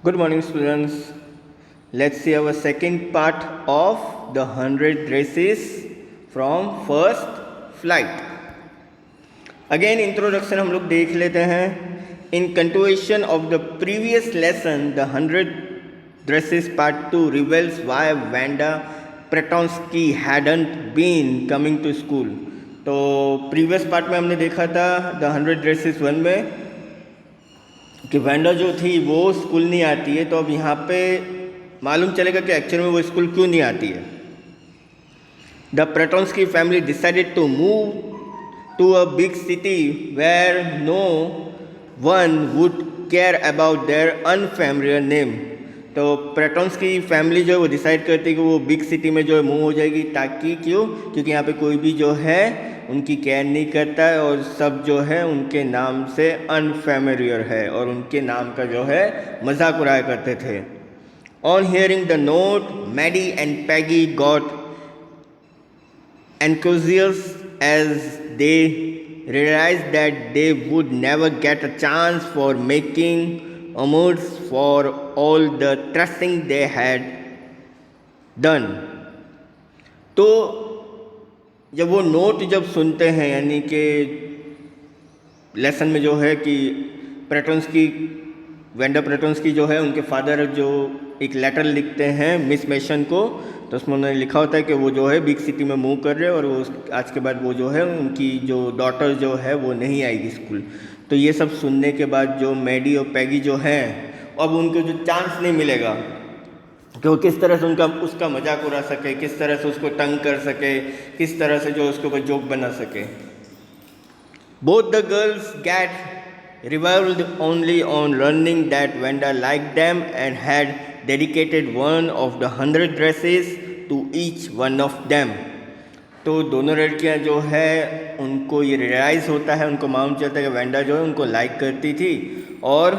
Good morning, students. Let's see our second part of the 100 races from first flight. Again, introduction हम लोग देख लेते हैं. In continuation of the previous lesson, the 100 dresses part 2 reveals why Wanda Pretonsky hadn't been coming to school. तो previous part में हमने देखा था द 100 ड्रेसेस 1 में कि वेंडा जो थी वो स्कूल नहीं आती है. तो अब यहाँ पे मालूम चलेगा कि एक्चुअली में वो स्कूल क्यों नहीं आती है. The Petronski family decided to move to a big city where no one would care about their unfamiliar name. तो प्रेटोन्स्की फैमिली जो है वो डिसाइड करती है कि वो बिग सिटी में जो है मूव हो जाएगी. ताकि क्योंकि यहाँ पे कोई भी जो है उनकी केयर नहीं करता है और सब जो है उनके नाम से अनफेमिलियर है और उनके नाम का जो है मजाक उड़ाया करते थे. On hearing the note, Maddie and Peggy got enthusiastic as they realized that they would never get a chance for making amends for all the trusting they had done. तो जब वो नोट जब सुनते हैं, यानी कि लेसन में जो है कि वेंडा प्रेटोन्स्की जो है उनके फादर जो एक लेटर लिखते हैं मिस मेशन को, तो उसमें उन्होंने लिखा होता है कि वो जो है बिग सिटी में मूव कर रहे हैं और वो आज के बाद वो जो है उनकी जो डॉटर जो है वो नहीं आएगी स्कूल. तो ये सब सुनने के बाद जो मैडी और पैगी जो हैं अब उनको जो चांस नहीं मिलेगा कि वो किस तरह से उसका मजाक उड़ा सके, किस तरह से उसको तंग कर सके, किस तरह से जो उसके ऊपर जोक बना सके. Both the girls gate revolved only on learning that Wanda liked them and had dedicated one of the 100 dresses to each one of them. तो दोनों लड़कियां जो है उनको ये रियलाइज़ होता है, उनको मालूम चलता है कि वेंडा जो है उनको लाइक करती थी और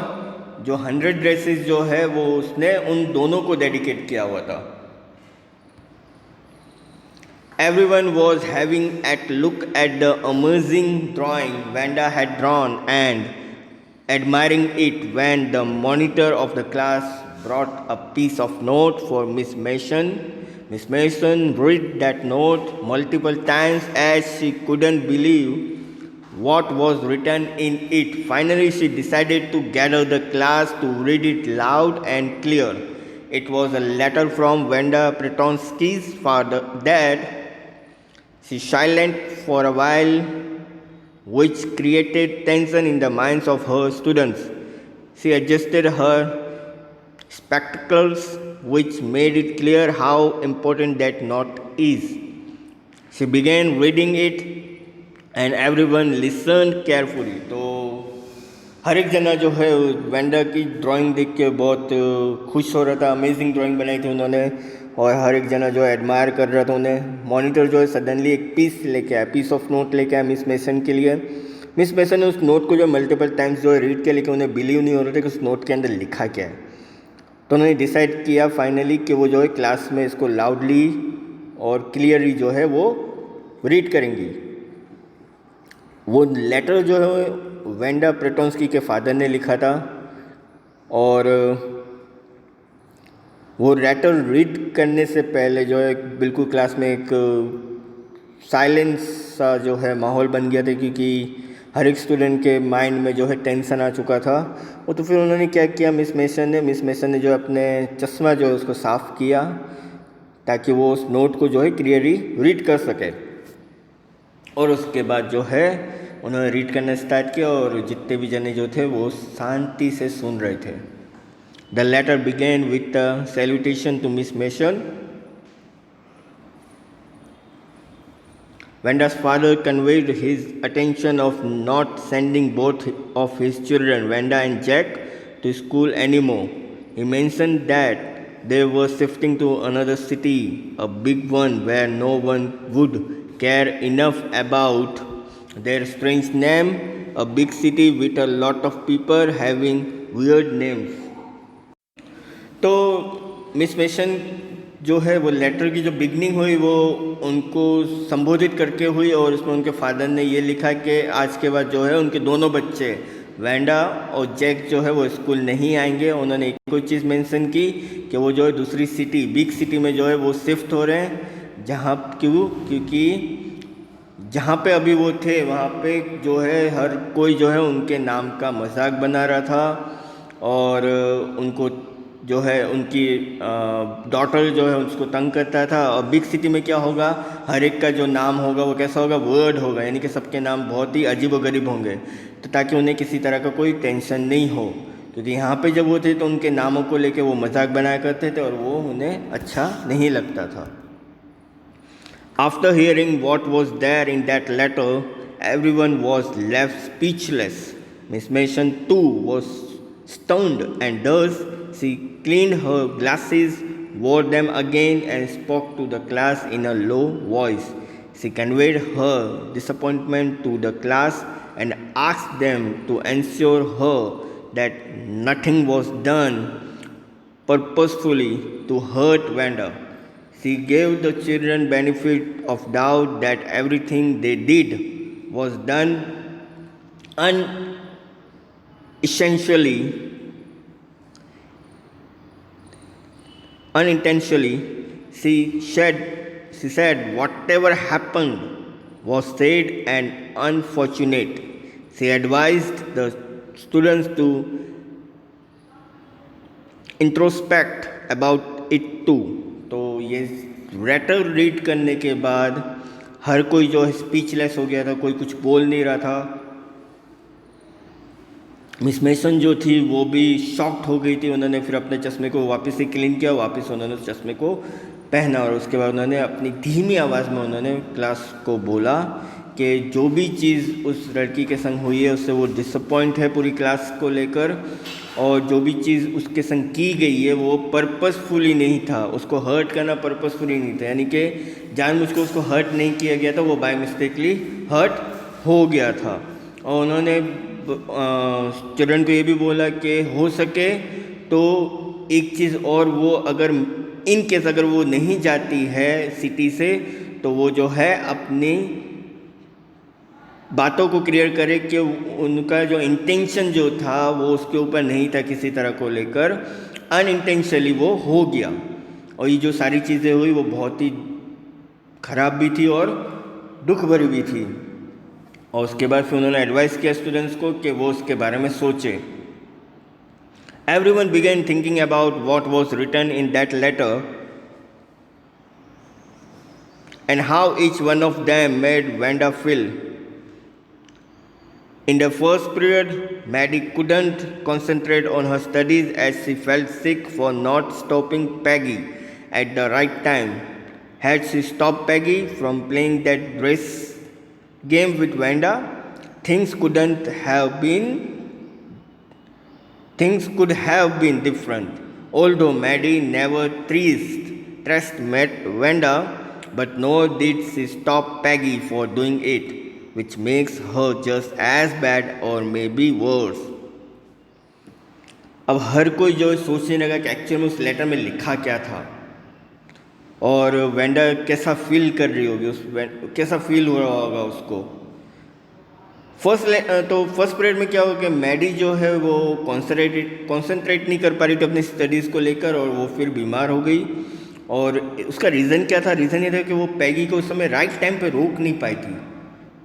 जो 100 ड्रेसेस जो है वो उसने उन दोनों को डेडिकेट किया हुआ था. Everyone was having a look at the amazing drawing Wanda had drawn and admiring it when the monitor of the class brought a piece of note for Miss Mason. Miss Mason read that note multiple times as she couldn't believe what was written in it. Finally, she decided to gather the class to read it loud and clear. It was a letter from Wanda Pretonsky's father, Dad. She silent for a while, which created tension in the minds of her students. She adjusted her spectacles, which made it clear how important that note is. She began reading it and everyone listened carefully. तो हर एक जना जो है Wanda की drawing देख के बहुत खुश हो रहा था. अमेजिंग ड्राइंग बनाई थी उन्होंने और हर एक जना जो है एडमायर कर रहा था उन्हें. मॉनिटर जो है सडनली एक पीस ऑफ नोट लेके आया मिस मेसन के लिए. मिस मेसन ने उस नोट को जो मल्टीपल टाइम्स जो है रीड किया, लेकिन उन्हें बिलीव नहीं हो रहा था कि उस नोट के अंदर लिखा क्या है. तो उन्होंने डिसाइड किया फाइनली कि वो जो है क्लास में इसको लाउडली और क्लियरली जो है वो रीड करेंगी. वो लेटर जो है वेंडा प्रेटोन्स्की के फादर ने लिखा था और वो लेटर रीड करने से पहले जो है बिल्कुल क्लास में एक साइलेंस सा जो है माहौल बन गया था, क्योंकि हर एक स्टूडेंट के माइंड में जो है टेंशन आ चुका था. वो तो फिर उन्होंने क्या किया, मिस मेसन ने जो अपने चश्मा जो है उसको साफ़ किया ताकि वो उस नोट को जो है क्लियरली रीड कर सके. और उसके बाद जो है उन्होंने रीड करना स्टार्ट किया और जितने भी जने जो थे वो शांति से सुन रहे थे. The letter began with a salutation to Miss Mason. Wenda's father conveyed his attention of not sending both of his children, Wanda and Jack, to school anymore. He mentioned that they were shifting to another city, a big one where no one would care enough about their strange name, a big city with a lot of people having weird names. तो miss mason जो है वो letter की जो beginning हुई वो उनको संबोधित करके हुई और उसमें उनके फादर ने ये लिखा कि आज के बाद जो है उनके दोनों बच्चे वेंडा और जैक जो है वो स्कूल नहीं आएंगे। उन्होंने एक कोई चीज़ मेंशन की कि वो जो है दूसरी सिटी, बिग सिटी में जो है वो शिफ्ट हो रहे हैं। क्योंकि जहाँ पे अभी वो थे वहाँ पे जो है हर कोई जो है उनके नाम का मजाक बना रहा था और उनको जो है उनकी डॉटर जो है उसको तंग करता था। और बिग सिटी में क्या होगा, हर एक का जो नाम होगा वो कैसा होगा, वर्ड होगा, यानी कि सबके नाम बहुत ही अजीब व गरीब होंगे, तो ताकि उन्हें किसी तरह का कोई टेंशन नहीं हो। क्योंकि यहाँ पे जब वो थे तो उनके नामों को लेके वो मजाक बनाया करते थे और वो उन्हें अच्छा नहीं लगता था। After hearing what was there in that letter, everyone was left speechless. Miss Mason too was stunned, and thus she cleaned her glasses, wore them again, and spoke to the class in a low voice. She conveyed her disappointment to the class and asked them to ensure her that nothing was done purposefully to hurt Wanda. She gave the children benefit of doubt that everything they did was done unintentionally. She said whatever happened was said and unfortunate. She advised the students to introspect about it too. तो ये letter read करने के बाद हर कोई जो है speechless हो गया था, कोई कुछ बोल नहीं रहा था। मिस मेसन जो थी वो भी शॉक्ड हो गई थी। उन्होंने फिर अपने चश्मे को वापस से क्लीन किया, वापस उन्होंने उस चश्मे को पहना और उसके बाद उन्होंने अपनी धीमी आवाज़ में उन्होंने क्लास को बोला कि जो भी चीज़ उस लड़की के संग हुई है उससे वो डिसअपॉइंट है पूरी क्लास को लेकर, और जो भी चीज़ उसके संग की गई है वो पर्पसफुली नहीं था, उसको हर्ट करना पर्पसफुली नहीं था, यानी कि जानबूझ के उसको हर्ट नहीं किया गया था, वो बाय मिस्टेकली हर्ट हो गया था। और उन्होंने चिल्ड्रन को ये भी बोला कि हो सके तो एक चीज़ और, वो अगर इन केस अगर वो नहीं जाती है सिटी से तो वो जो है अपनी बातों को क्लियर करे कि उनका जो इंटेंशन जो था वो उसके ऊपर नहीं था किसी तरह को लेकर, अनइंटेंशनली वो हो गया। और ये जो सारी चीज़ें हुई वो बहुत ही ख़राब भी थी और दुख भरी भी थी। और उसके बाद फिर उन्होंने एडवाइस किया स्टूडेंट्स को कि वो उसके बारे में सोचे। Everyone began thinking about what was written in that letter and how each one of them made Wanda feel. In the first period, Maddie couldn't concentrate on her studies as she felt sick for not stopping Peggy at the right time. Had she stopped Peggy from playing that dress game with Wanda, things could have been different. Although Maddie never trust met Wanda, but nor did she stop Peggy for doing it, which makes her just as bad or maybe worse. अब हर कोई जो सोचने लगा कि actually में उस letter में लिखा क्या था और वेंडा कैसा फील कर रही होगी, कैसा फील हो रहा होगा उसको। फर्स्ट पीरियड में क्या हुआ कि मैडी जो है वो कॉन्सेंट्रेट नहीं कर पा रही थी अपनी स्टडीज़ को लेकर और वो फिर बीमार हो गई। और उसका रीज़न क्या था? रीज़न ये था कि वो पैगी को उस समय राइट टाइम पे रोक नहीं पाई थी।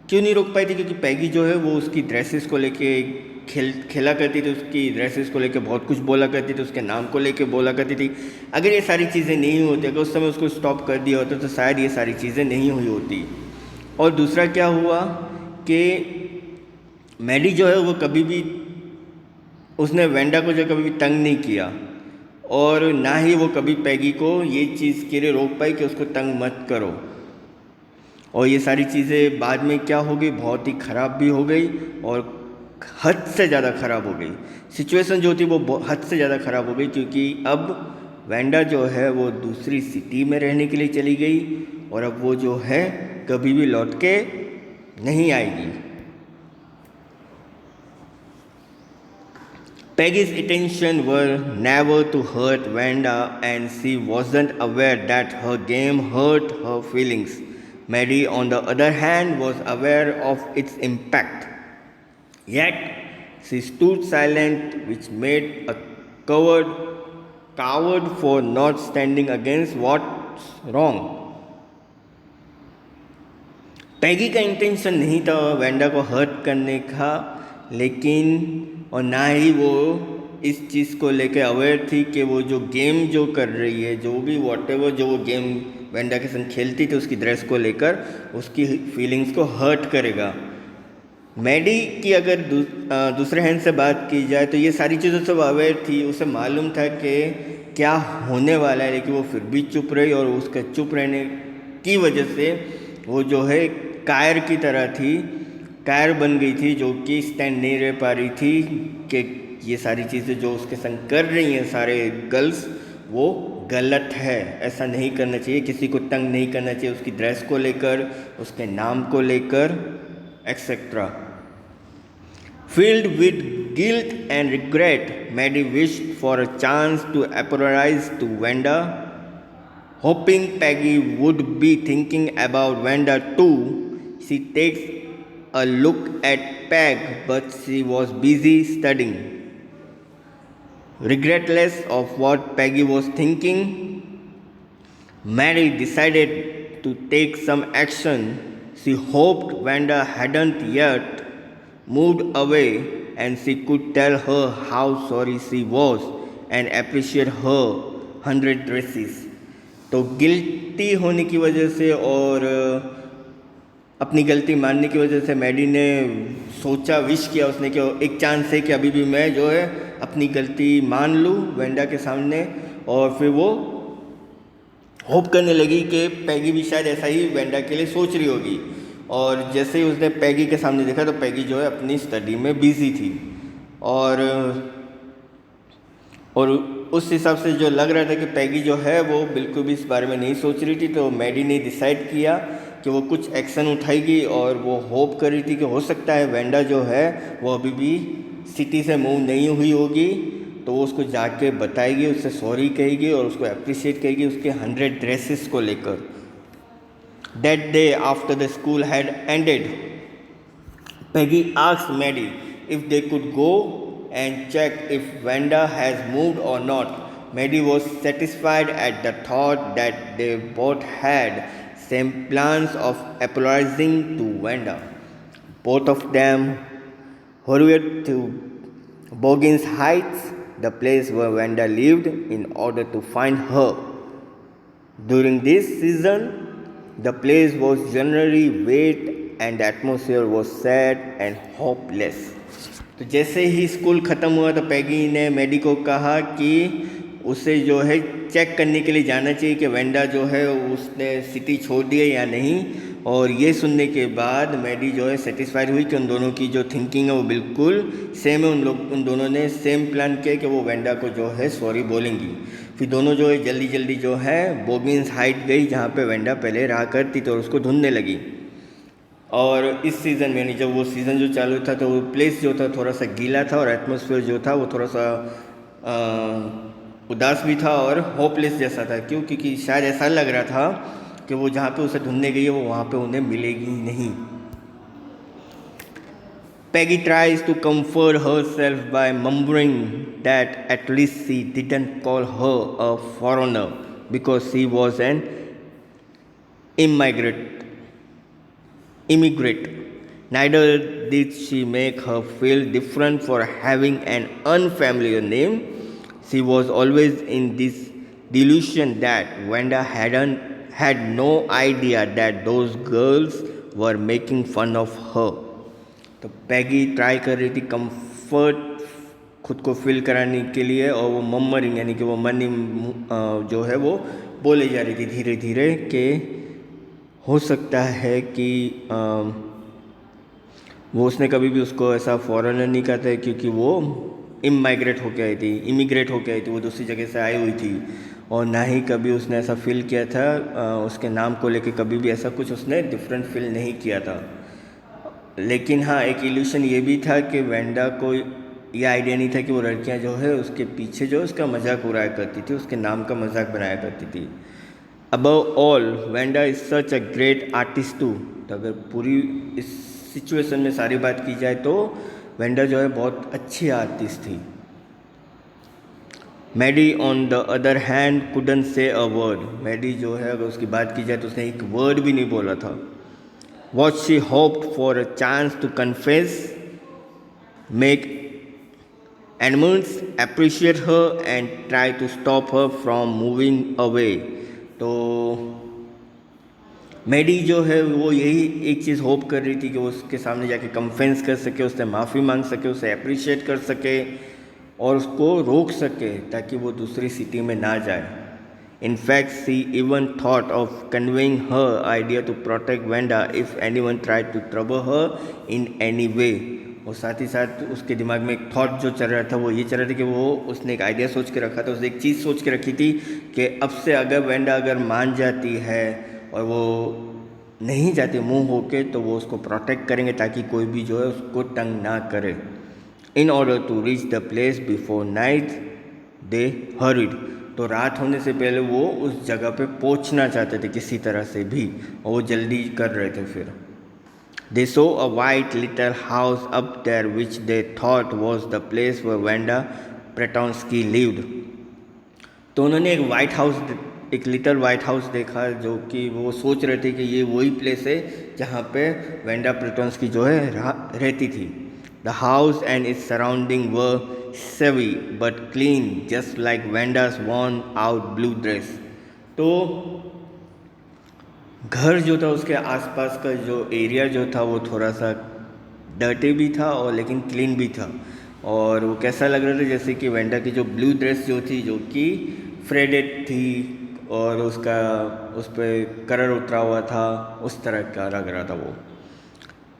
क्यों नहीं रोक पाई थी? क्योंकि पैगी जो है वो उसकी ड्रेसेस को लेके खेला करती थी, उसकी ड्रेसेस को लेके बहुत कुछ बोला करती थी, उसके नाम को लेके बोला करती थी। अगर ये सारी चीज़ें नहीं होती, अगर उस समय उसको स्टॉप कर दिया होता तो शायद ये सारी चीज़ें नहीं हुई होती। और दूसरा क्या हुआ कि मैडी जो है वो कभी भी उसने वेंडा को जो कभी भी तंग नहीं किया और ना ही वो कभी पैगी को ये चीज़ के लिए रोक पाई कि उसको तंग मत करो। और ये सारी चीज़ें बाद में क्या हो गई, बहुत ही ख़राब भी हो गई और हद से ज़्यादा ख़राब हो गई। सिचुएशन जो थी वो हद से ज़्यादा ख़राब हो गई क्योंकि अब वेंडा जो है वो दूसरी सिटी में रहने के लिए चली गई और अब वो जो है कभी भी लौट के नहीं आएगी। Peggy's intention were never to hurt Wanda and she wasn't aware that her game hurt her feelings. Maddie, on the other hand, was aware of its impact. Yet, She stood silent, which made a coward for not standing against what's wrong. पैगी का intention नहीं था Wanda को hurt करने का, लेकिन और ना ही वो इस चीज़ को लेकर अवेयर थी कि वो जो गेम जो कर रही है, जो भी वॉटेवर जो वो गेम वेंडा के संग खेलती थी उसकी ड्रेस को लेकर, उसकी फीलिंग्स को हर्ट करेगा. मैडी की अगर दूसरे हैंड से बात की जाए तो ये सारी चीज़ों से वो अवेयर थी, उसे मालूम था कि क्या होने वाला है, लेकिन वो फिर भी चुप रही और उसके चुप रहने की वजह से वो जो है कायर की तरह थी, कायर बन गई थी, जो कि स्टैंड नहीं रह पा रही थी कि ये सारी चीज़ें जो उसके संग कर रही हैं सारे गर्ल्स वो गलत है, ऐसा नहीं करना चाहिए, किसी को तंग नहीं करना चाहिए उसकी ड्रेस को लेकर, उसके नाम को लेकर, etc. Filled with guilt and regret, Maddie wished for a chance to apologize to Wanda, hoping Peggy would be thinking about Wanda too. She takes a look at Peg, but she was busy studying. Regardless of what Peggy was thinking, Maddie decided to take some action. She hoped Wanda hadn't yet moved away and she could tell her how sorry she was and appreciate her 100 dresses. तो guilty होने की वजह से और अपनी गलती मानने की वजह से मैडी ने सोचा, विश किया उसने कि एक चांस है कि अभी भी मैं जो है अपनी गलती मान लूँ वेंडा के सामने, और फिर वो होप करने लगी कि पैगी भी शायद ऐसा ही वेंडा के लिए सोच रही होगी. और जैसे ही उसने पैगी के सामने देखा तो पैगी जो है अपनी स्टडी में बिजी थी, और उस हिसाब से जो लग रहा था कि पैगी जो है वो बिल्कुल भी इस बारे में नहीं सोच रही थी. तो मैडी ने डिसाइड किया कि वो कुछ एक्शन उठाएगी, और वो होप कर रही थी कि हो सकता है वेंडा जो है वो अभी भी सिटी से मूव नहीं हुई होगी, तो वो उसको जाके बताएगी, उससे सॉरी कहेगी और उसको अप्रिशिएट करेगी उसके 100 ड्रेसेस को लेकर. That day after the school had ended, Peggy asked Maddie if they could go and check if Wanda has moved or not. Maddie was satisfied at the thought that they both had same plans of apologizing to Wanda. Both of them hurried to Boggins Heights, the place where Wanda lived, in order to find her. During this season, the place was generally wet and the atmosphere was sad and hopeless. तो जैसे ही school ख़त्म हुआ तो पैगी ने Maddie को कहा कि उसे जो है चेक करने के लिए जाना चाहिए कि वेंडा जो है उसने सिटी छोड़ दी है या नहीं. और ये सुनने के बाद मैडी जो है सेटिस्फाइड हुई कि उन दोनों की जो थिंकिंग है वो बिल्कुल सेम है. उन दोनों ने सेम प्लान किया कि वो वेंडा को जो है सॉरी बोलेंगी. फिर दोनों जो है जल्दी जल्दी जो है बोगिन्स हाइट गई जहाँ पे वेंडा पहले रहा करती थी और उसको ढूंढने लगी. और इस सीज़न में जब वो सीज़न जो चालू था तो वो प्लेस जो था थोड़ा सा गीला था और एटमॉस्फेयर जो था वो थोड़ा सा उदास भी था और होपलेस जैसा था. क्यों? क्योंकि शायद ऐसा लग रहा था कि वो जहाँ पे उसे ढूंढने गई है वो वहाँ पे उन्हें मिलेगी नहीं. Peggy tries to comfort herself by mumbling that at least she didn't call her a foreigner because she was an immigrant. Neither did she make her feel different for having an unfamiliar name. She was always in this delusion that Wanda had no idea that those girls were making fun of her. तो पैगी try कर रही थी comfort खुद को feel कराने के लिए, और वो मम्मरिंग यानी कि वो मनी जो है वो बोले जा रही थी धीरे धीरे कि हो सकता है कि वो उसने कभी भी उसको ऐसा फॉरेनर नहीं कहता है क्योंकि वो इमिग्रेट होके आई थी, वो दूसरी जगह से आई हुई थी. और ना ही कभी उसने ऐसा फील किया था उसके नाम को लेके, कभी भी ऐसा कुछ उसने डिफरेंट फील नहीं किया था. लेकिन हाँ, एक इल्यूशन ये भी था कि वेंडा को ये आइडिया नहीं था कि वो लड़कियां जो है उसके पीछे जो उसका मजाक उड़ाया करती थी, उसके नाम का मजाक बनाया करती थी. Above all Wanda is such a great artist too. तो अगर पूरी इस सिचुएशन में सारी बात की जाए तो वेंडा जो है बहुत अच्छी आर्टिस्ट थी। Maddie on the other hand couldn't say a word. Maddie जो है अगर उसकी बात की जाए तो उसने एक वर्ड भी नहीं बोला था। What she hoped for a chance to confess, make Edmunds appreciate her and try to stop her from moving away. तो मैडी जो है वो यही एक चीज़ होप कर रही थी कि वो उसके सामने जाके कन्फेंस कर सके, उससे माफ़ी मांग सके, उसे अप्रिशिएट कर सके और उसको रोक सके ताकि वो दूसरी सिटी में ना जाए। In fact she even thought of conveying her idea to protect Wanda if anyone try to trouble her in any way. और साथ ही साथ उसके दिमाग में एक थॉट जो चल रहा था वो ये चल रहा था कि वो उसने एक आइडिया सोच के रखा था, उसने एक चीज़ सोच के रखी थी कि अब से अगर वेंडा अगर मान जाती है और वो नहीं जाती मुंह होके तो वो उसको प्रोटेक्ट करेंगे ताकि कोई भी जो है उसको तंग ना करे। In order to reach the place before night they hurried. तो रात होने से पहले वो उस जगह पे पहुंचना चाहते थे किसी तरह से भी, और वो जल्दी कर रहे थे। फिर they saw a white little house up there which they thought was the place where Wanda Petronski lived. तो उन्होंने एक लिटल वाइट हाउस देखा जो कि वो सोच रहे थे कि ये वही प्लेस है जहाँ पे वेंडा प्रेटॉन्स्की जो है रहती थी। The house and its surrounding were shabby but clean just like Wanda's worn out blue dress. तो घर जो था उसके आसपास का जो एरिया जो था वो थोड़ा सा डर्टी भी था और लेकिन क्लीन भी था, और वो कैसा लग रहा था जैसे कि वेंडा की जो ब्लू ड्रेस जो थी जो कि फ्रेडेड थी और उसका उस पर कलर उतरा हुआ था, उस तरह का लग रहा था वो।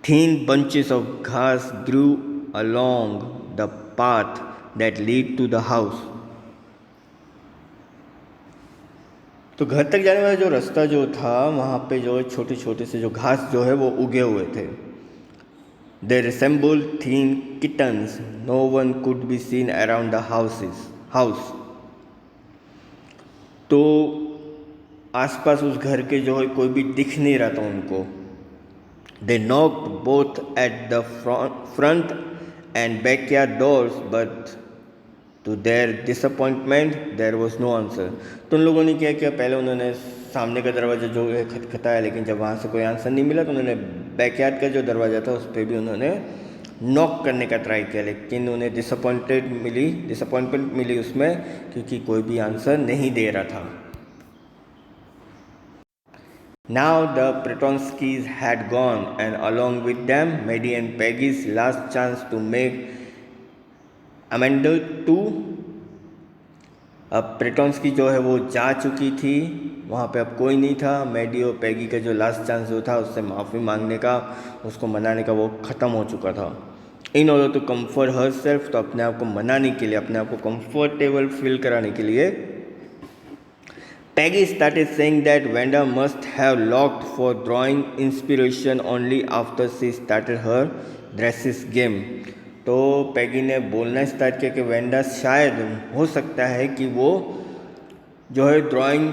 Thin bunches of grass grew along the path that lead to the house. तो घर तक जाने वाला जो रास्ता जो था वहाँ पे जो छोटे छोटे से जो घास जो है वो उगे हुए थे। They resembled thin kittens. No one could be seen around the house. तो आसपास उस घर के जो है कोई भी दिख नहीं रहा था उनको। They knocked both at the front and backyard doors, but to their disappointment there was no answer. तो उन लोगों ने क्या किया, पहले उन्होंने सामने का दरवाज़ा जो है खटखटाया, लेकिन जब वहाँ से कोई आंसर नहीं मिला तो उन्होंने बैकयार्ड का जो दरवाज़ा था उस पर भी उन्होंने नॉक करने का ट्राई किया, लेकिन उन्हें डिसअपॉइंटमेंट मिली उसमें, क्योंकि कोई भी आंसर नहीं दे रहा था। Now the Pretonskis had gone, and along with them, Maddie and Peggy's last chance to make amendment to। अब प्रेटॉन्स्की जो है वो जा चुकी थी, वहाँ पे अब कोई नहीं था। मैडी और पैगी का जो लास्ट चांस जो था उससे माफ़ी मांगने का, उसको मनाने का, वो ख़त्म हो चुका था। In order to comfort herself, तो अपने आप को मनाने के लिए, अपने आप को कंफर्टेबल फील कराने के लिए, Peggy started saying that Wanda must have looked for drawing inspiration only after she started her dresses game। तो पैगी ने बोलना स्टार्ट किया कि वेंडा शायद हो सकता है कि वो जो है ड्राइंग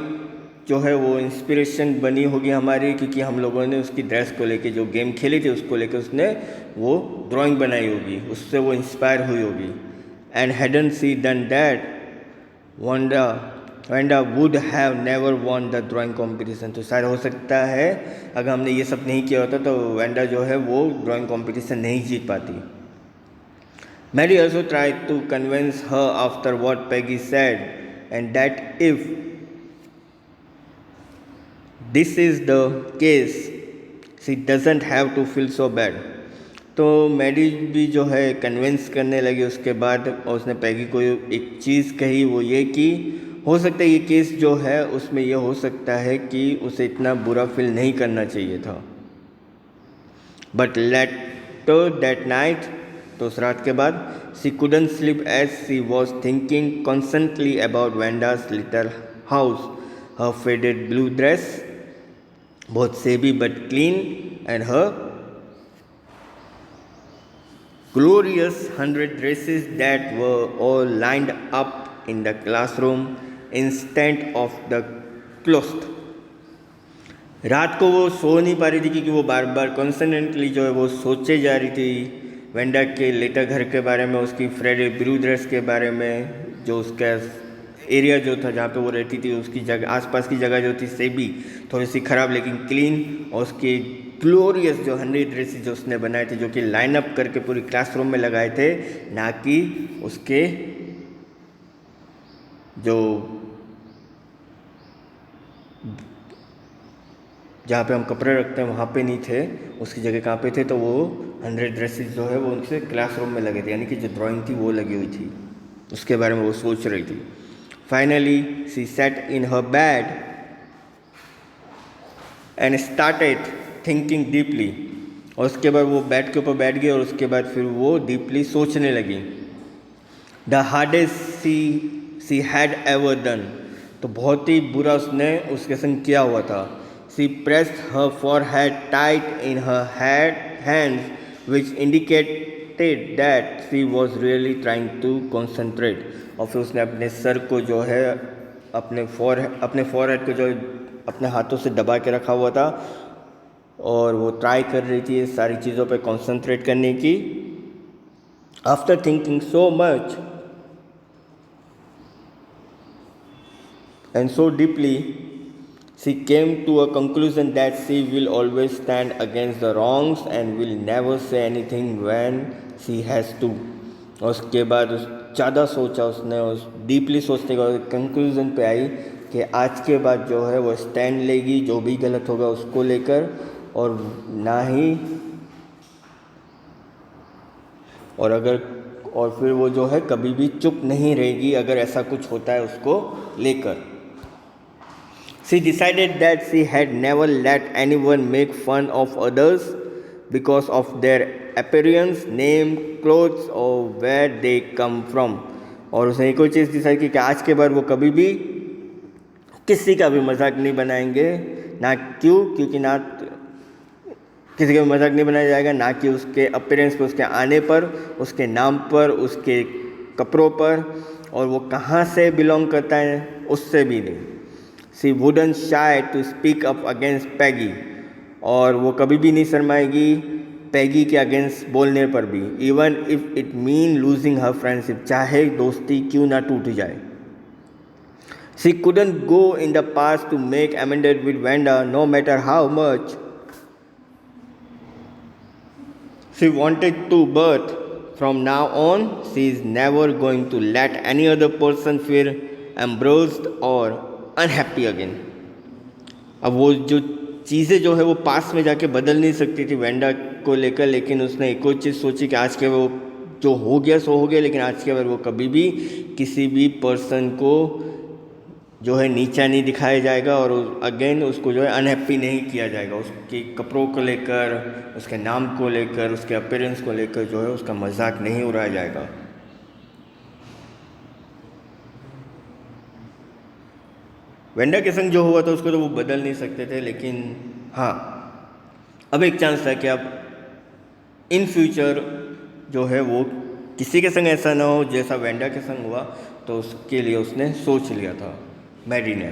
जो है वो इंस्पिरेशन बनी होगी हमारी, क्योंकि हम लोगों ने उसकी ड्रेस को लेके जो गेम खेली थी उसको लेके उसने वो ड्राइंग बनाई होगी, उससे वो इंस्पायर हुई होगी। And hadn't she done that Wanda would have never won the drawing competition. तो शायद हो सकता है अगर हमने ये सब नहीं किया होता तो वेंडा जो है वो ड्राइंग कॉम्पिटिशन नहीं जीत पाती। Mary also try to convince her after what Peggy said and that if this is the case she doesn't have to feel so bad. तो मैडी भी जो है कन्विंस करने लगी उसके बाद, और उसने पैगी को एक चीज़ कही, वो ये कि हो सकता है ये केस जो है उसमें ये हो सकता है कि उसे इतना बुरा फील नहीं करना चाहिए था। बट लेटर दैट नाइट, तो उस रात के बाद, she couldn't sleep as she was thinking constantly about Wanda's little house, her faded blue dress, बहुत shabby but clean, and her glorious 100 dresses that were all lined up in the classroom instead of the closet। रात को वो सो नहीं पा रही थी क्योंकि वो बार बार कॉन्स्टेंटली जो है वो सोचे जा रही थी वेंडा के लेटर घर के बारे में, उसकी फ्रेडे ब्रूदर्स के बारे में, जो उसका एरिया जो था जहाँ पे वो रहती थी, उसकी जगह आसपास की जगह जो थी सेबी थोड़ी सी ख़राब लेकिन क्लीन, और उसके ग्लोरियस जो 100 ड्रेसेस जो उसने बनाए थे, जो कि लाइनअप करके पूरी क्लासरूम में लगाए थे, ना कि उसके जो जहाँ पे हम कपड़े रखते हैं वहाँ पे नहीं थे, उसकी जगह कहाँ पे थे, तो वो 100 ड्रेसेस जो है वो उनसे क्लासरूम में लगे थे, यानी कि जो ड्राइंग थी वो लगी हुई थी, उसके बारे में वो सोच रही थी. Finally she said in her bed and started thinking deeply. और उसके बाद वो बेड के ऊपर बैठ गई और उसके बाद फिर वो डीपली सोचने लगी. The hardest she had ever done. तो बहुत ही बुरा उसने उसके संग किया हुआ था. She pressed her forehead tight in her hands which indicated that she was really trying to concentrate. और फिर उसने अपने सर को जो है अपने फॉरहेड को जो अपने हाथों से दबा के रखा हुआ था, और वो ट्राई कर रही थी सारी चीज़ों पे कॉन्सेंट्रेट करने की. After thinking so much and so deeply, she came to a conclusion that she will always stand against the wrongs and will never say anything when she has to. और उसके बाद ज़्यादा सोचा उसने, उस डीपली सोचने के बाद कंक्लूजन पे आई कि आज के बाद जो है वो स्टैंड लेगी जो भी गलत होगा उसको लेकर, और ना ही और फिर वो जो है कभी भी चुप नहीं रहेगी अगर ऐसा कुछ होता है उसको लेकर. She decided that she had never let anyone make fun of others because of their appearance, name, clothes or where they come from. और उसने एक और चीज़ डिसाइड की कि आज के बाद वो कभी भी किसी का भी मजाक नहीं बनाएंगे. ना क्योंकि ना किसी का भी मजाक नहीं बनाया जाएगा, ना कि उसके अपीयरेंस पर, उसके आने पर, उसके नाम पर, उसके कपड़ों पर, और वो कहाँ से बिलोंग करता है उससे भी नहीं. She wouldn't shy to speak up against Peggy. और वो कभी भी नहीं शर्माएगी पैगी के अगेंस्ट बोलने पर भी, even if it mean losing her friendship, चाहे दोस्ती क्यों ना टूट जाए. She couldn't go in the past to make amended with Vanda no matter how much she wanted to, but from now on she is never going to let any other person feel embarrassed or unhappy again. अब वो जो चीज़ें जो है वो पास में जाके बदल नहीं सकती थी वेंडा को लेकर, लेकिन उसने एक और चीज़ सोची कि आज के वो जो हो गया सो हो गया, लेकिन आज के बाद वो कभी भी किसी भी पर्सन को जो है नीचा नहीं दिखाया जाएगा, और अगेन उसको जो है अनहैप्पी नहीं किया जाएगा. उसके कपड़ों को लेकर, उसके नाम को लेकर, उसके अपीयरेंस को लेकर जो है उसका मजाक नहीं उड़ाया जाएगा. वेंडा के संग जो हुआ था उसको तो वो बदल नहीं सकते थे, लेकिन हाँ अब एक चांस था कि अब इन फ्यूचर जो है वो किसी के संग ऐसा ना हो जैसा वेंडा के संग हुआ, तो उसके लिए उसने सोच लिया था मैरी ने.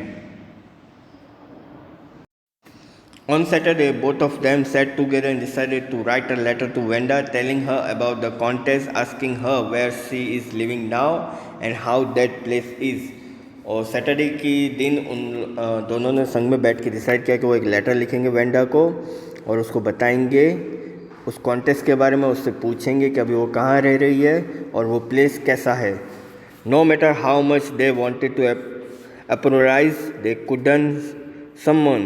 On Saturday, both of them sat together and decided to write a letter to Venda telling her about the contest, asking her where she is living now and how that place is. और Saturday की दिन उन दोनों ने संग में बैठ के डिसाइड किया कि वो एक लेटर लिखेंगे वेंडा को और उसको बताएंगे उस कॉन्टेस्ट के बारे में, उससे पूछेंगे कि अभी वो कहाँ रह रही है और वो प्लेस कैसा है. No matter how much they wanted to apologize, they couldn't summon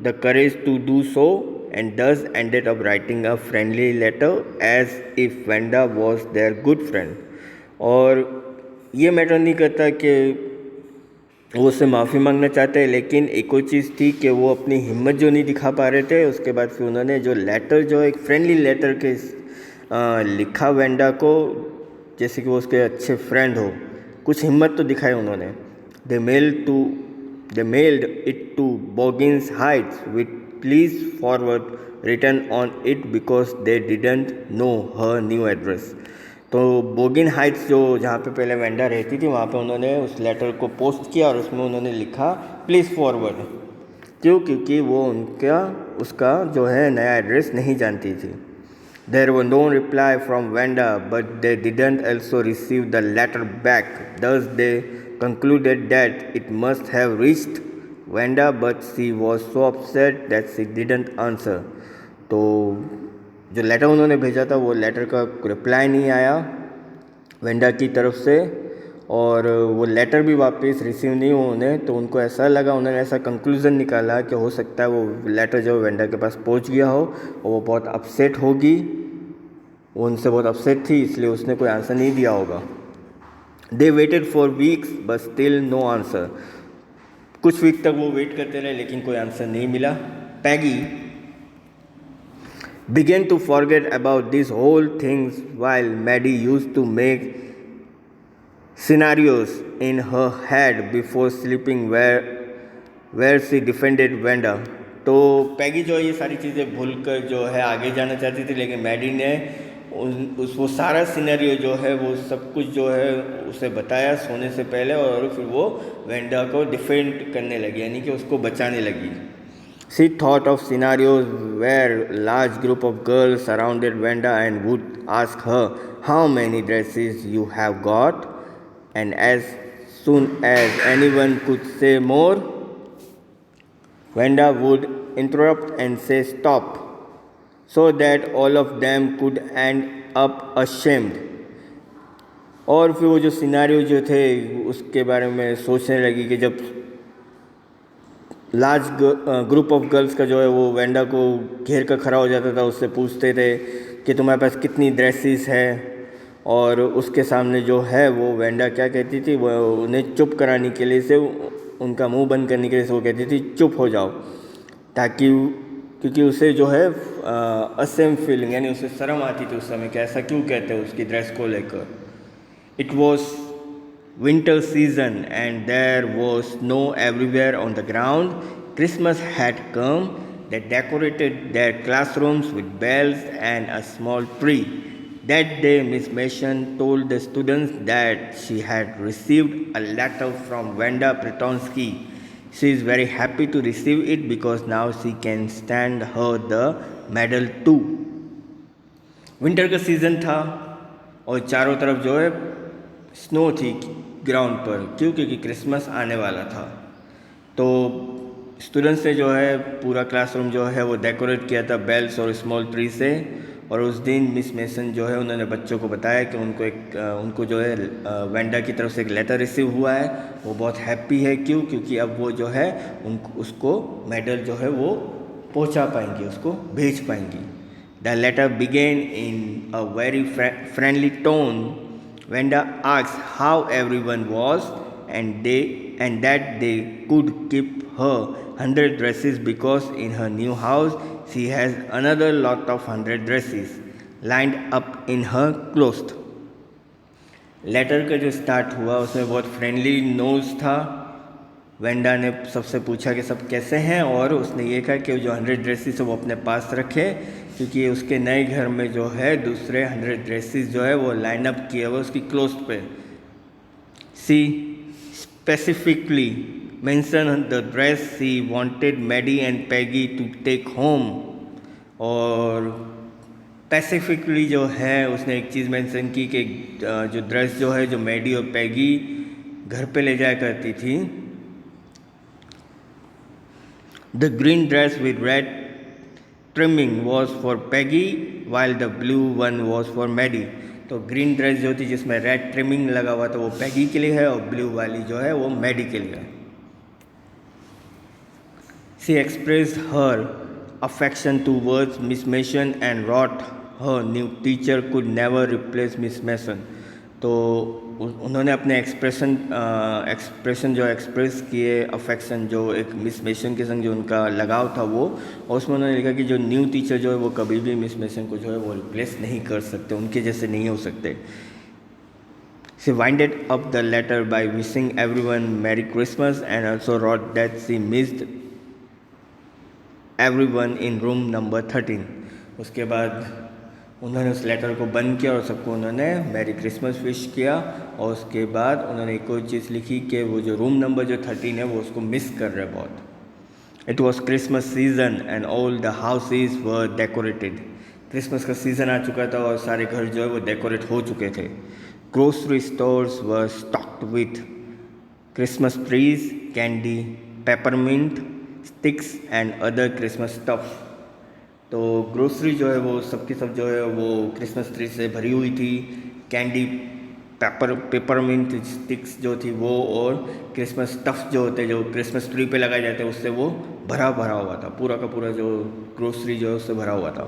the courage to do so, and thus ended up writing a friendly letter as if Vanda was their good friend. और ये matter नहीं करता कि वो उससे माफ़ी मांगना चाहते हैं, लेकिन एक और चीज़ थी कि वो अपनी हिम्मत जो नहीं दिखा पा रहे थे. उसके बाद फिर उन्होंने जो लेटर जो एक फ्रेंडली लेटर के लिखा वेंडा को, जैसे कि वो उसके अच्छे फ्रेंड हो, कुछ हिम्मत तो दिखाई उन्होंने. They mailed it to Boggins Heights with please forward written on it because they didn't know her new address. तो बोगिन हाइट्स जो जहाँ पे पहले वेंडा रहती थी वहाँ पे उन्होंने उस लेटर को पोस्ट किया और उसमें उन्होंने लिखा प्लीज़ फॉरवर्ड. क्योंकि वो उसका जो है नया एड्रेस नहीं जानती थी. There was no reply from Wanda, but they didn't also receive the letter back. Thus they concluded that it must have reached Wanda, but she was so upset that she didn't answer. तो जो letter उन्होंने भेजा था वो letter का reply नहीं आया Wanda की तरफ से, और वो लेटर भी वापस रिसीव नहीं हुआ उन्हें। तो उनको ऐसा लगा, उन्होंने ऐसा कंक्लूज़न निकाला कि हो सकता है वो लेटर जो वेंडा के पास पहुंच गया हो और वो बहुत अपसेट होगी, वो उनसे बहुत अपसेट थी, इसलिए उसने कोई आंसर नहीं दिया होगा। They waited for weeks but still no answer. कुछ वीक तक वो वेट करते रहे लेकिन कोई आंसर नहीं मिला। पैगी began to forget about these whole things while Maddie used to make scenarios in her head before sleeping where she defended Wanda. तो पैगी जो है ये सारी चीज़ें भूलकर जो है आगे जाना चाहती थी, लेकिन मैडी ने वो सारा सिनेरियो जो है वो सब कुछ जो है उसे बताया सोने से पहले, और फिर वो वेंडा को डिफेंड करने लगी, यानी कि उसको बचाने लगी। She thought of scenarios where a large group of girls surrounded Wanda and would ask her how many dresses you have got, and as soon as anyone could say more, Wanda would interrupt and say stop, so that all of them could end up ashamed. और फिर वो जो scenario जो थे उसके बारे में सोचने लगी कि जब लार्ज ग्रुप ऑफ गर्ल्स का जो है वो वेंडा को घेर कर खड़ा हो जाता था, उससे पूछते थे कि तुम्हारे पास कितनी ड्रेसेस है, और उसके सामने जो है वो वेंडा क्या कहती थी, वो उन्हें चुप कराने के लिए से उनका मुंह बंद करने के लिए से वो कहती थी चुप हो जाओ, ताकि क्योंकि उसे जो है असेम फीलिंग, यानी उसे शर्म आती थी उस समय कि ऐसा क्यों कहते हैं उसकी ड्रेस को लेकर। It was winter season and there was snow everywhere on the ground. Christmas had come. They decorated their classrooms with bells and a small tree. That day Miss Mason told the students that she had received a letter from Wanda Pretonsky. She is very happy to receive it because now she can stand her the medal too. Winter का season था और चारों तरफ जो है snow थी ground पर, क्यों? क्योंकि क्रिसमस आने वाला था। तो स्टूडेंट्स ने जो है पूरा क्लासरूम जो है वो डेकोरेट किया था बेल्स और स्मॉल ट्री से, और उस दिन मिस मेसन जो है उन्होंने बच्चों को बताया कि उनको जो है वेंडा की तरफ से एक लेटर रिसीव हुआ है, वो बहुत हैप्पी है। क्यों? क्योंकि अब वो जो है उसको मेडल जो है वो पहुंचा पाएंगी, उसको भेज पाएंगी। The letter began in a very friendly tone. Wanda asked how everyone was and that they could keep her 100 dresses because in her new house she has another lot of 100 dresses lined up in her closet. Letter का जो start हुआ उसमें बहुत friendly notes था। Wanda ने सबसे पूछा कि सब कैसे हैं, और उसने ये कहा कि जो 100 ड्रेसेस है वो अपने पास रखे, क्योंकि उसके नए घर में जो है दूसरे 100 ड्रेसेस जो है वो लाइन अप किए हुए उसकी क्लोज पे। She specifically mention the dress she wanted Maddie and Peggy to take home, और स्पेसिफिकली जो है उसने एक चीज़ मेंशन की कि जो ड्रेस जो है जो मैडी और पैगी घर पे ले जाया करती थी, the green dress with red trimming was for Peggy while the blue one was for Maddie. तो ग्रीन ड्रेस जो थी जिसमें रेड ट्रिमिंग लगा हुआ था वो पैगी के लिए है, और ब्लू वाली जो है वो मैडी के लिए है। She expressed her affection towards Miss Mason and wrote her new teacher could never replace Miss Mason. तो उन्होंने अपने एक्सप्रेशन जो एक्सप्रेस किए, अफेक्शन जो एक मिस मेसन के संग जो उनका लगाव था वो, और उसमें उन्होंने लिखा कि जो न्यू टीचर जो है वो कभी भी मिस मेसन को जो है वो रिप्लेस नहीं कर सकते, उनके जैसे नहीं हो सकते। She winded up the letter by wishing everyone Merry Christmas and also wrote that she missed everyone in room number 13. उसके बाद उन्होंने उस लेटर को बंद किया और सबको उन्होंने मैरी क्रिसमस विश किया, और उसके बाद उन्होंने एक और चीज़ लिखी कि वो जो रूम नंबर जो 13 है वो उसको मिस कर रहे बहुत। It was Christmas season and all the houses were decorated. Christmas का सीज़न आ चुका था और सारे घर जो है वो डेकोरेट हो चुके थे। Grocery stores were stocked with Christmas trees, candy, peppermint sticks and other Christmas stuff. तो ग्रोसरी जो है वो सबकी सब जो है वो क्रिसमस ट्री से भरी हुई थी। कैंडी, पेपरमिंट स्टिक्स जो थी वो, और क्रिसमस स्टफ जो होते जो क्रिसमस ट्री पे लगाए जाते हैं उससे वो भरा हुआ था। पूरा का पूरा जो ग्रोसरी जो है उससे भरा हुआ था।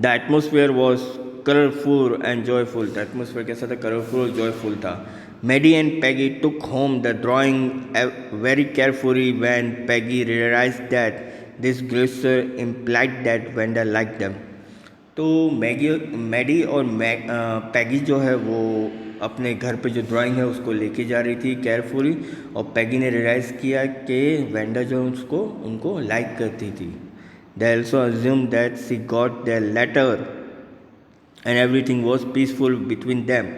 The atmosphere was colourful and joyful. The atmosphere कैसा था? कलरफुल और जॉयफुल था। Maddie and Peggy took home the drawing very carefully when Peggy realized that this gesture implied that Wanda liked them. तो मैडी और पैगी जो है वो अपने घर पे जो ड्राइंग है उसको लेके जा रही थी केयरफुली, और पैगी ने रियलाइज़ किया कि वेंडा जो उनको लाइक करती थी। They also assume that she got their letter and everything was peaceful between them.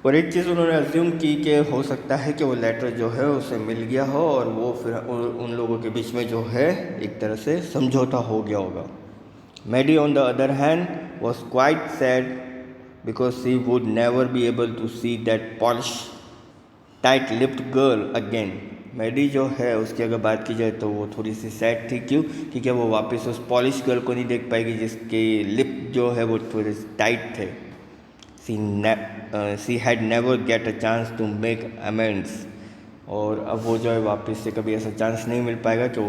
और एक चीज़ उन्होंने अज्यूम की कि हो सकता है कि वो लेटर जो है उसे मिल गया हो और वो फिर उन लोगों के बीच में जो है एक तरह से समझौता हो गया होगा। Maddie on the other hand was quite sad because she would never be able to see that polish tight lipped girl again. Maddie जो है उसकी अगर बात की जाए तो वो थोड़ी सी सैड थी। क्यों? क्योंकि वो वापस उस पॉलिश गर्ल को नहीं देख पाएगी जिसके लिप जो है वो थोड़े टाइट थे। she had never get a chance to make amends। और अब वो जो है वापस से कभी ऐसा चांस नहीं मिल पाएगा कि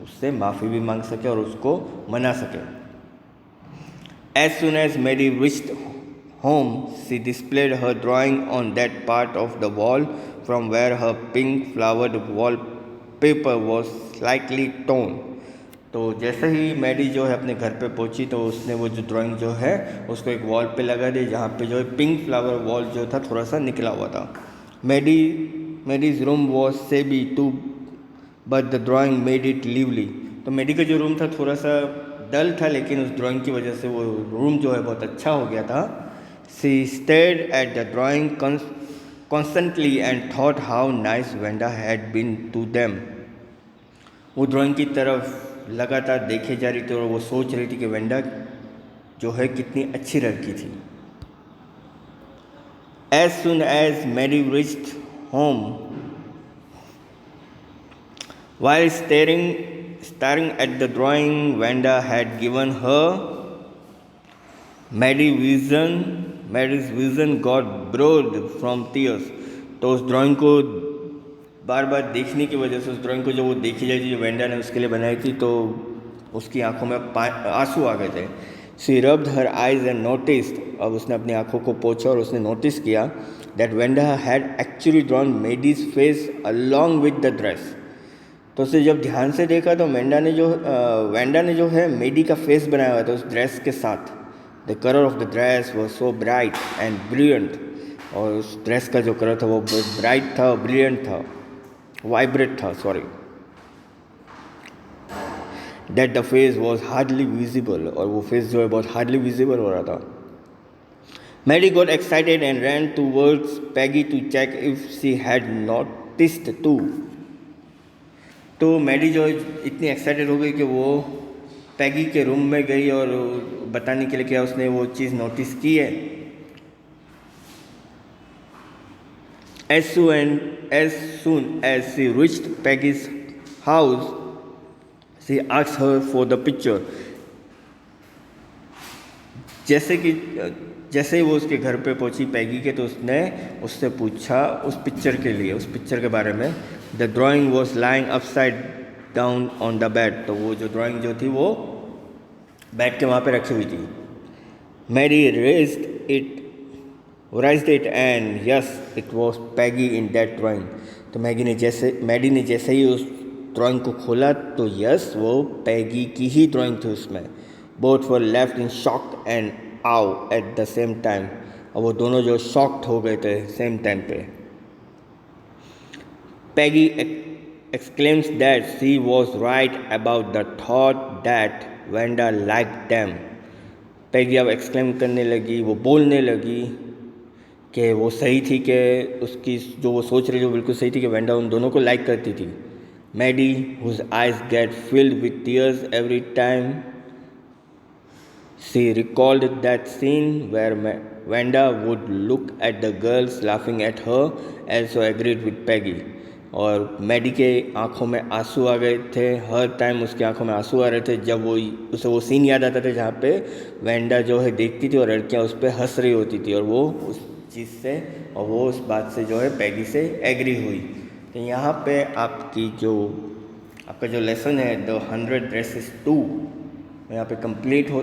उससे माफ़ी भी मांग सके और उसको मना सके। As soon as Mary reached home, she displayed her drawing on that part of the wall from where her pink flowered wallpaper was slightly torn। तो जैसे ही मैडी जो है अपने घर पे पहुंची तो उसने वो जो ड्राइंग जो है उसको एक वॉल पे लगा दी जहाँ पे जो है पिंक फ्लावर वॉल जो था थोड़ा सा निकला हुआ था। Maddie's room was shabby too but the drawing made it lively. तो मैडी का जो रूम था थोड़ा सा डल था, लेकिन उस ड्राइंग की वजह से वो रूम जो है बहुत अच्छा हो गया था। She stared at the drawing constantly and thought how nice Wanda had been to them. वो ड्राइंग की तरफ लगातार देखे जा रही थी और वो सोच रही थी कि वेंडा जो है कितनी अच्छी लड़की थी। As soon as Mary reached home, while staring at the drawing Wanda had given her, Mary's vision got blurred from tears। तो उस ड्राइंग को बार बार देखने की वजह से, उस ड्राइंग को जो वो देखी जाती जो वेंडा ने उसके लिए बनाई थी, तो उसकी आंखों में आंसू आ गए थे। She rubbed her eyes and noticed. अब उसने अपनी आंखों को पोंछा और उसने नोटिस किया that Wanda had actually drawn Maddie's face along with the dress. तो उसे जब ध्यान से देखा तो वेंडा ने जो है मेडी का फेस बनाया हुआ था उस ड्रेस के साथ। The colour of the dress was so bright and brilliant. और उस ड्रेस का जो कलर था वो ब्राइट था, ब्रिलियंट था, वाइब्रेट था, sorry, that the face was hardly visible. और वो फेस जो है बहुत हार्डली विजिबल हो रहा था। Maddie got excited and ran towards Peggy to check if she had noticed too. तो मैडी जो इतनी एक्साइटेड हो गई कि वो पैगी के रूम में गई और बताने के लिए क्या उसने वो चीज़ नोटिस की है। As soon as she reached Peggy's house, she asked her for the picture। जैसे ही वो उसके घर पे पहुंची पैगी के, तो उसने उससे पूछा उस पिक्चर के लिए, उस पिक्चर के बारे में। The drawing was lying upside down on the bed. तो वो जो ड्राइंग जो थी वो बेड के वहाँ पे रखी हुई थी। Mary raised it and yes it was Peggy in that drawing. तो मैडी ने जैसे ही उस ड्राइंग को खोला तो यस वो पैगी की ही ड्राइंग थी उसमें। Both were left in shock and आउ एट द सेम टाइम। और वो दोनों जो शॉक्ड हो गए थे सेम टाइम पे। पैगी exclaims that she was right about the thought that Wanda liked them। पैगी अब एक्सक्लेम करने लगी, वो बोलने लगी कि वो सही थी, कि उसकी जो वो सोच रही थी वो बिल्कुल सही थी कि वेंडा उन दोनों को लाइक करती थी। Maddie, whose eyes get filled with tears every time she recalled that scene where Wanda would look at the girls laughing at her, also agreed with Peggy. और मैडी के आंखों में आंसू आ गए थे, हर टाइम उसकी आंखों में आंसू आ रहे थे जब उसे वो सीन याद आता था जहाँ पे वेंडा जो है देखती थी और लड़कियाँ उस पर हंस रही होती थी, और वो उस चीज़ से और वो उस बात से जो है पैगी से एग्री हुई। तो यहाँ पे आपका जो लेसन है द 100 ड्रेसेस 2 यहाँ पे कंप्लीट होता